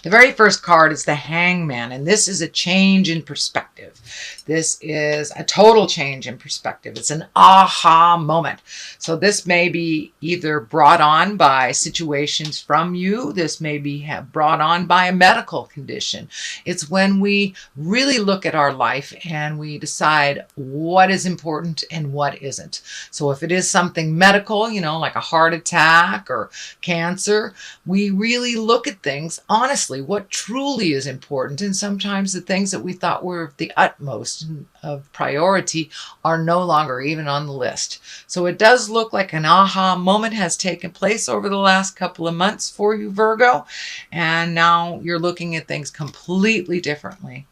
The very first card is the Hangman, and this is a change in perspective. This is a total change in perspective. It's an aha moment. So this may be either brought on by situations from you. This may be brought on by a medical condition. It's when we really look at our life and we decide what is important and what isn't. So if it is something medical, like a heart attack or cancer, we really look at things honestly, what truly is important. And sometimes the things that we thought were of the utmost of priority are no longer even on the list. So it does look like an aha moment has taken place over the last couple of months for you, Virgo. And now you're looking at things completely differently.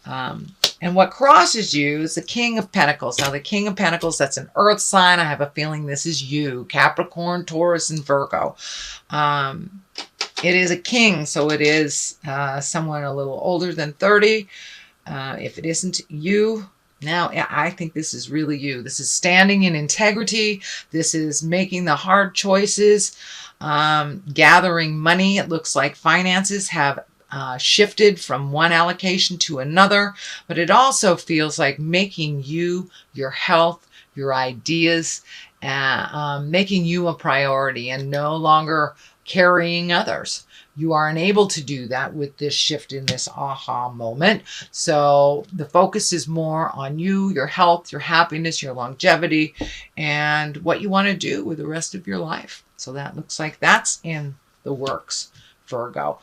And what crosses you is the King of Pentacles. Now, the King of Pentacles, that's an earth sign. I have a feeling this is you, Capricorn, Taurus, and Virgo. It is a king, so it is someone a little older than 30. If it isn't you, now I think this is really you. This is standing in integrity. This is making the hard choices, gathering money. It looks like finances have shifted from one allocation to another, but it also feels like making you, your health, your ideas, making you a priority and no longer carrying others. You are unable to do that with this shift in this aha moment. So the focus is more on you, your health, your happiness, your longevity, and what you want to do with the rest of your life. So that looks like that's in the works, Virgo.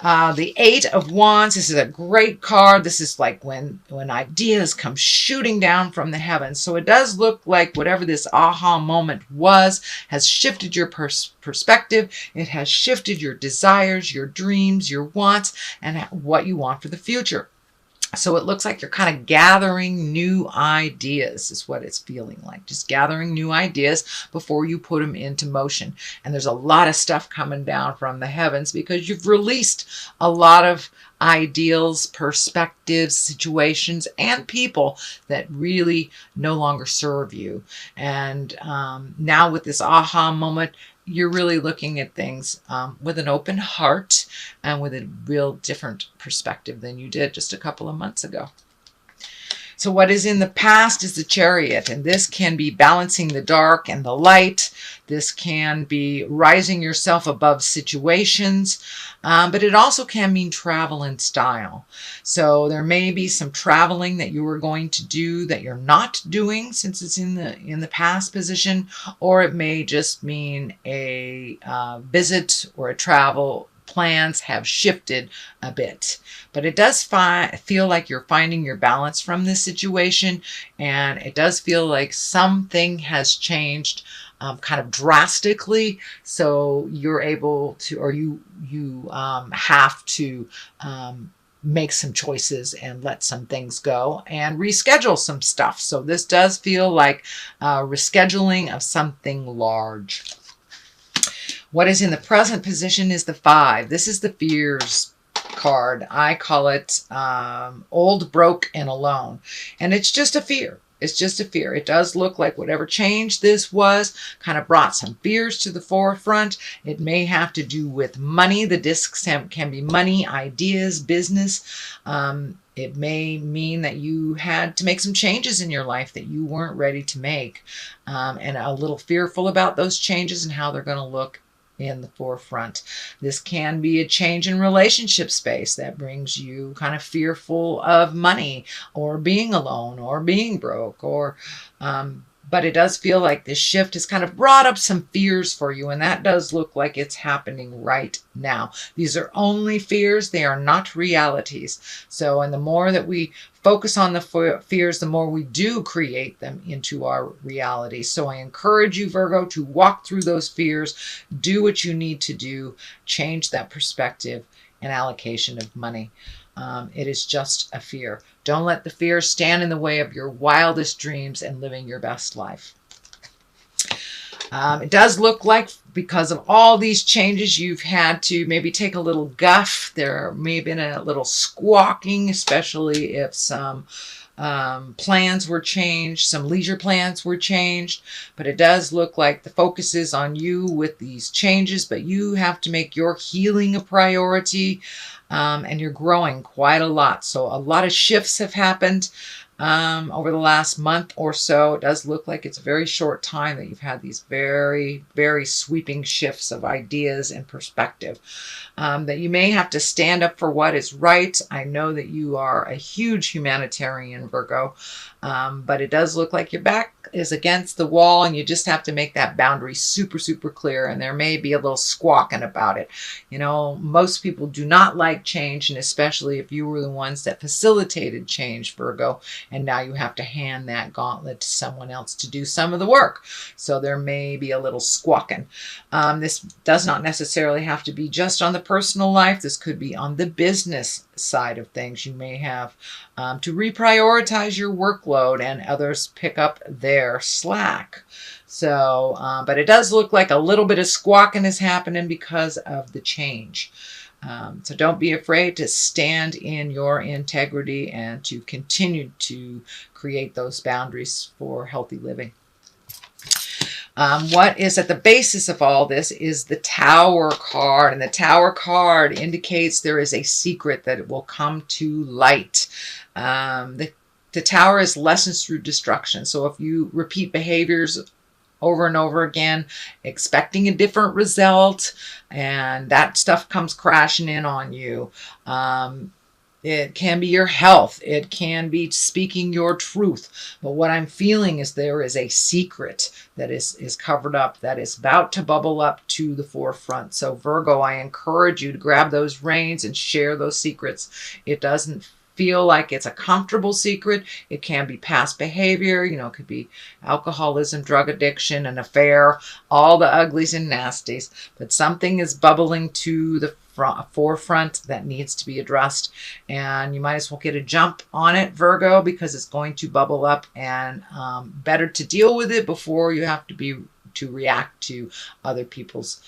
The Eight of Wands, this is a great card. This is like when ideas come shooting down from the heavens. So it does look like whatever this aha moment was has shifted your perspective. It has shifted your desires, your dreams, your wants, and what you want for the future. So it looks like you're kind of gathering new ideas is what it's feeling like. Just gathering new ideas before you put them into motion. And there's a lot of stuff coming down from the heavens because you've released a lot of ideals, perspectives, situations, and people that really no longer serve you. And now with this aha moment, you're really looking at things with an open heart and with a real different perspective than you did just a couple of months ago. So what is in the past is the Chariot, and this can be balancing the dark and the light. This can be rising yourself above situations, but it also can mean travel and style. So there may be some traveling that you are going to do that you're not doing since it's in the past position, or it may just mean a visit or a travel. Plans have shifted a bit, but it does feel like you're finding your balance from this situation, and it does feel like something has changed kind of drastically, so you're able to, or you have to make some choices and let some things go and reschedule some stuff. So this does feel like rescheduling of something large. What is in the present position is the 5. This is the fears card. I call it old, broke, and alone. And it's just a fear. It's just a fear. It does look like whatever change this was kind of brought some fears to the forefront. It may have to do with money. The discs can be money, ideas, business. It may mean that you had to make some changes in your life that you weren't ready to make, and a little fearful about those changes and how they're going to look in the forefront. This can be a change in relationship space that brings you kind of fearful of money or being alone or being broke, or but it does feel like this shift has kind of brought up some fears for you, and that does look like it's happening right now. These are only fears. They are not realities. So, and the more that we focus on the fears, the more we do create them into our reality. So I encourage you, Virgo, to walk through those fears, do what you need to do, change that perspective and allocation of money. It is just a fear. Don't let the fear stand in the way of your wildest dreams and living your best life. It does look like because of all these changes, you've had to maybe take a little guff. There may have been a little squawking, especially if some plans were changed, some leisure plans were changed, but it does look like the focus is on you with these changes, but you have to make your healing a priority, and you're growing quite a lot. So a lot of shifts have happened over the last month or so. It does look like it's a very short time that you've had these very, very sweeping shifts of ideas and perspective. That you may have to stand up for what is right. I know that you are a huge humanitarian, Virgo, but it does look like your back is against the wall and you just have to make that boundary super, super clear. And there may be a little squawking about it. You know, most people do not like change, and especially if you were the ones that facilitated change, Virgo, and now you have to hand that gauntlet to someone else to do some of the work. So there may be a little squawking. This does not necessarily have to be just on the personal life. This could be on the business side of things. You may have to reprioritize your workload and others pick up their slack. So, but it does look like a little bit of squawking is happening because of the change. So don't be afraid to stand in your integrity and to continue to create those boundaries for healthy living. What is at the basis of all this is the Tower card. And the Tower card indicates there is a secret that will come to light. The Tower is lessons through destruction. So if you repeat behaviors over and over again, expecting a different result, and that stuff comes crashing in on you. It can be your health. It can be speaking your truth. But what I'm feeling is there is a secret that is covered up, that is about to bubble up to the forefront. So Virgo, I encourage you to grab those reins and share those secrets. It doesn't feel like it's a comfortable secret. It can be past behavior. You know, it could be alcoholism, drug addiction, an affair, all the uglies and nasties. But something is bubbling to the forefront that needs to be addressed, and you might as well get a jump on it, Virgo, because it's going to bubble up, and better to deal with it before you have to react to other people's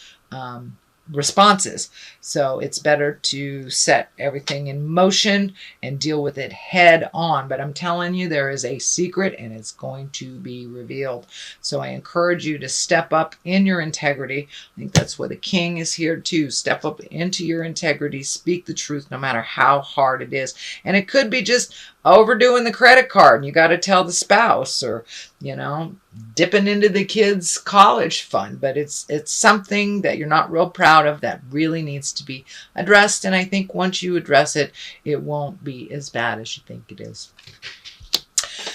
responses. So it's better to set everything in motion and deal with it head on. But I'm telling you, there is a secret and it's going to be revealed. So I encourage you to step up in your integrity. I think that's where the King is here too. Step up into your integrity, speak the truth no matter how hard it is. And it could be just overdoing the credit card and you got to tell the spouse, or, you know, dipping into the kids' college fund, but it's something that you're not real proud of that really needs to be addressed. And I think once you address it, it won't be as bad as you think it is.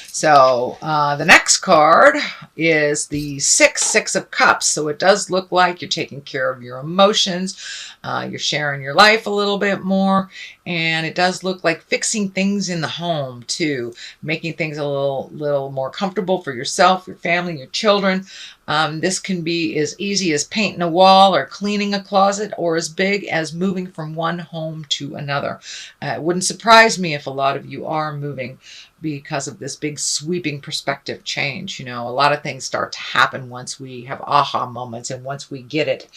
So the next card is the Six of Cups. So it does look like you're taking care of your emotions. You're sharing your life a little bit more. And it does look like fixing things in the home too. Making things a little more comfortable for yourself, your family, your children. This can be as easy as painting a wall or cleaning a closet, or as big as moving from one home to another. It wouldn't surprise me if a lot of you are moving because of this big sweeping perspective change. You know, a lot of things start to happen once we have aha moments, and once we get it,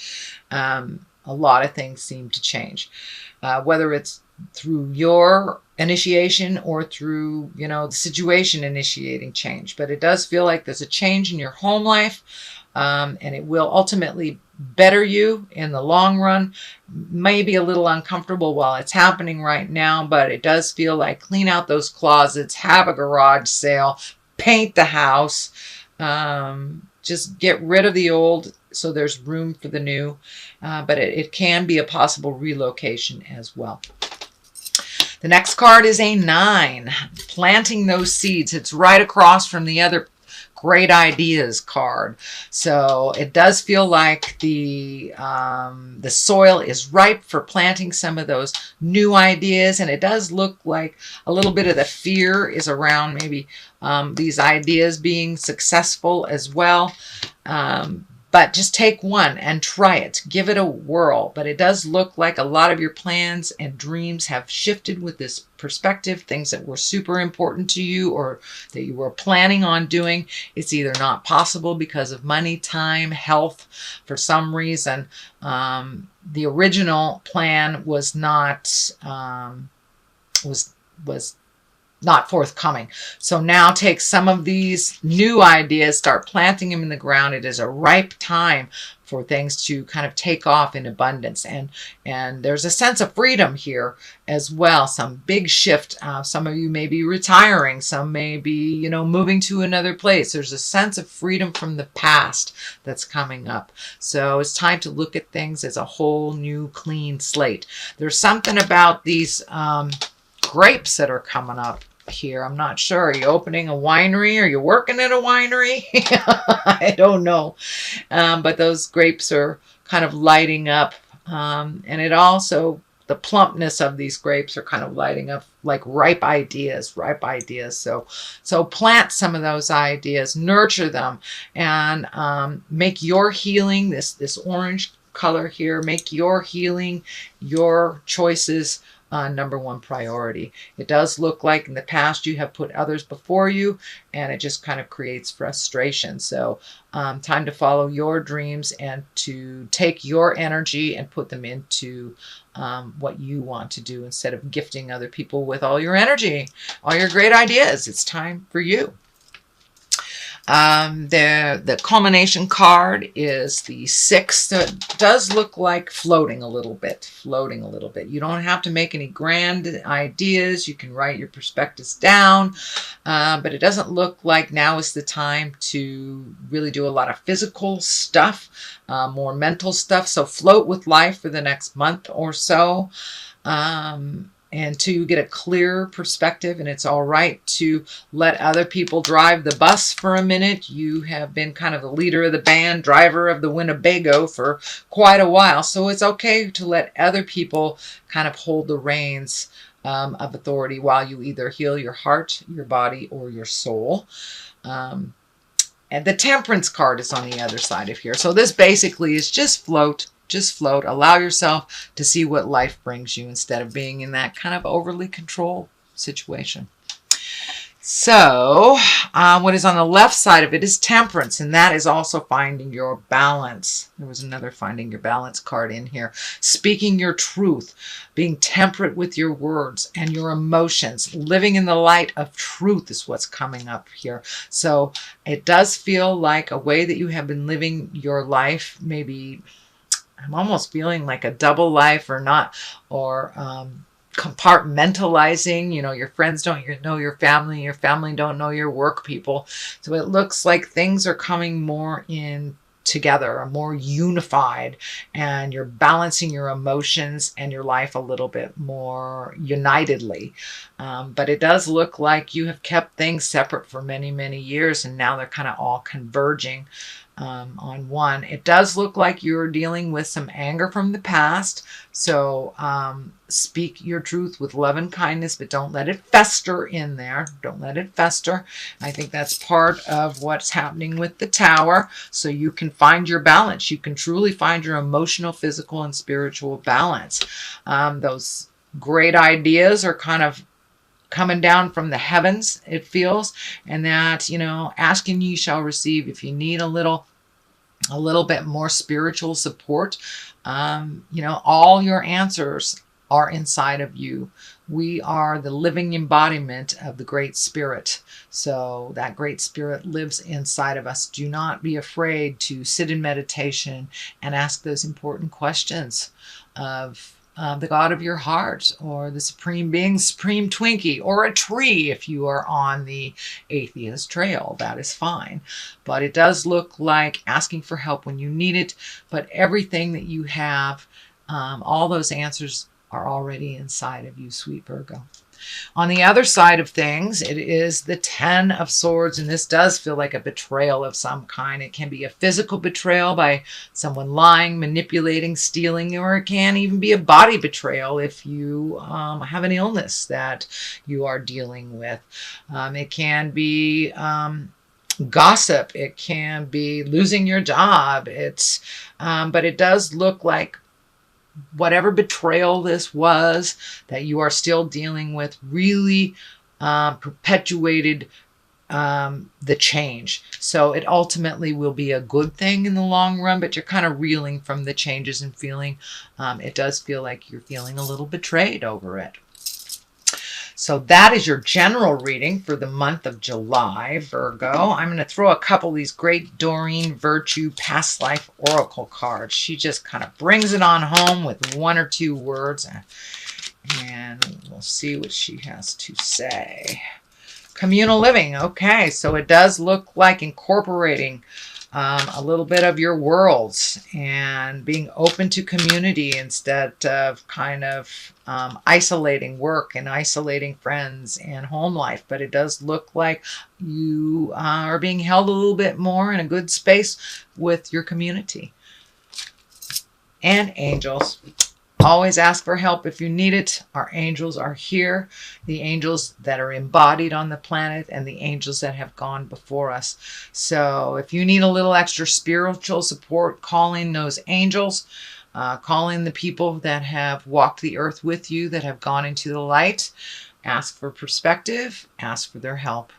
a lot of things seem to change. Whether it's through your initiation or through, you know, the situation initiating change. But it does feel like there's a change in your home life, and it will ultimately better you in the long run. Maybe a little uncomfortable while it's happening right now, but it does feel like clean out those closets, have a garage sale, paint the house, just get rid of the old so there's room for the new. But it can be a possible relocation as well. The next card is a 9, planting those seeds. It's right across from the other great ideas card. So it does feel like the soil is ripe for planting some of those new ideas. And it does look like a little bit of the fear is around maybe these ideas being successful as well. But just take one and try it. Give it a whirl. But it does look like a lot of your plans and dreams have shifted with this perspective. Things that were super important to you or that you were planning on doing, it's either not possible because of money, time, health. For some reason, the original plan was not, was not forthcoming. So now take some of these new ideas, start planting them in the ground. It is a ripe time for things to kind of take off in abundance. And there's a sense of freedom here as well. Some big shift. Some of you may be retiring. Some may be, moving to another place. There's a sense of freedom from the past that's coming up. So it's time to look at things as a whole new clean slate. There's something about these grapes that are coming up here. I'm not sure. Are you opening a winery? Are you working at a winery? I don't know. But those grapes are kind of lighting up. And it also, the plumpness of these grapes are kind of lighting up like ripe ideas. So plant some of those ideas, nurture them, and make your healing, this orange color here, make your healing, your choices number one priority. It does look like in the past you have put others before you, and it just kind of creates frustration. So time to follow your dreams and to take your energy and put them into what you want to do instead of gifting other people with all your energy, all your great ideas. It's time for you. The culmination card is the 6. So it does look like floating a little bit. You don't have to make any grand ideas. You can write your perspectives down, but it doesn't look like now is the time to really do a lot of physical stuff, more mental stuff. So float with life for the next month or so. And to get a clear perspective, and it's all right to let other people drive the bus for a minute. You have been kind of the leader of the band, driver of the Winnebago for quite a while, so it's okay to let other people kind of hold the reins of authority while you either heal your heart, your body, or your soul. And the Temperance card is on the other side of here. So this basically is just float. Just float. Allow yourself to see what life brings you instead of being in that kind of overly controlled situation. So what is on the left side of it is Temperance, and that is also finding your balance. There was another finding your balance card in here. Speaking your truth, being temperate with your words and your emotions, living in the light of truth is what's coming up here. So it does feel like a way that you have been living your life, maybe I'm almost feeling like a double life or not, or compartmentalizing. Your friends don't know your family don't know your work people. So it looks like things are coming more in together, are more unified, and you're balancing your emotions and your life a little bit more unitedly. But it does look like you have kept things separate for many, many years, and now they're kind of all converging on one. It does look like you're dealing with some anger from the past. So speak your truth with love and kindness, but don't let it fester in there. Don't let it fester. I think that's part of what's happening with the Tower. So you can find your balance. You can truly find your emotional, physical, and spiritual balance. Those great ideas are kind of coming down from the heavens, it feels, and that, ask and ye shall receive. If you need a little bit more spiritual support, all your answers are inside of you. We are the living embodiment of the Great Spirit. So that Great Spirit lives inside of us. Do not be afraid to sit in meditation and ask those important questions of the God of your heart, or the Supreme Being, Supreme Twinkie, or a tree if you are on the atheist trail. That is fine. But it does look like asking for help when you need it. But everything that you have, all those answers are already inside of you, sweet Virgo. On the other side of things, it is the 10 of Swords, and this does feel like a betrayal of some kind. It can be a physical betrayal by someone lying, manipulating, stealing, or it can even be a body betrayal if you have an illness that you are dealing with. It can be gossip. It can be losing your job. But it does look like whatever betrayal this was that you are still dealing with really perpetuated the change. So it ultimately will be a good thing in the long run, but you're kind of reeling from the changes and feeling, it does feel like you're feeling a little betrayed over it. So that is your general reading for the month of July, Virgo. I'm going to throw a couple of these great Doreen Virtue Past Life Oracle cards. She just kind of brings it on home with one or two words. And we'll see what she has to say. Communal living. Okay, so it does look like incorporating a little bit of your worlds and being open to community instead of kind of isolating work and isolating friends and home life. But it does look like you are being held a little bit more in a good space with your community. And angels. Always ask for help if you need it. Our angels are here. The angels that are embodied on the planet and the angels that have gone before us. So if you need a little extra spiritual support, call in those angels. Call in the people that have walked the earth with you, that have gone into the light. Ask for perspective. Ask for their help.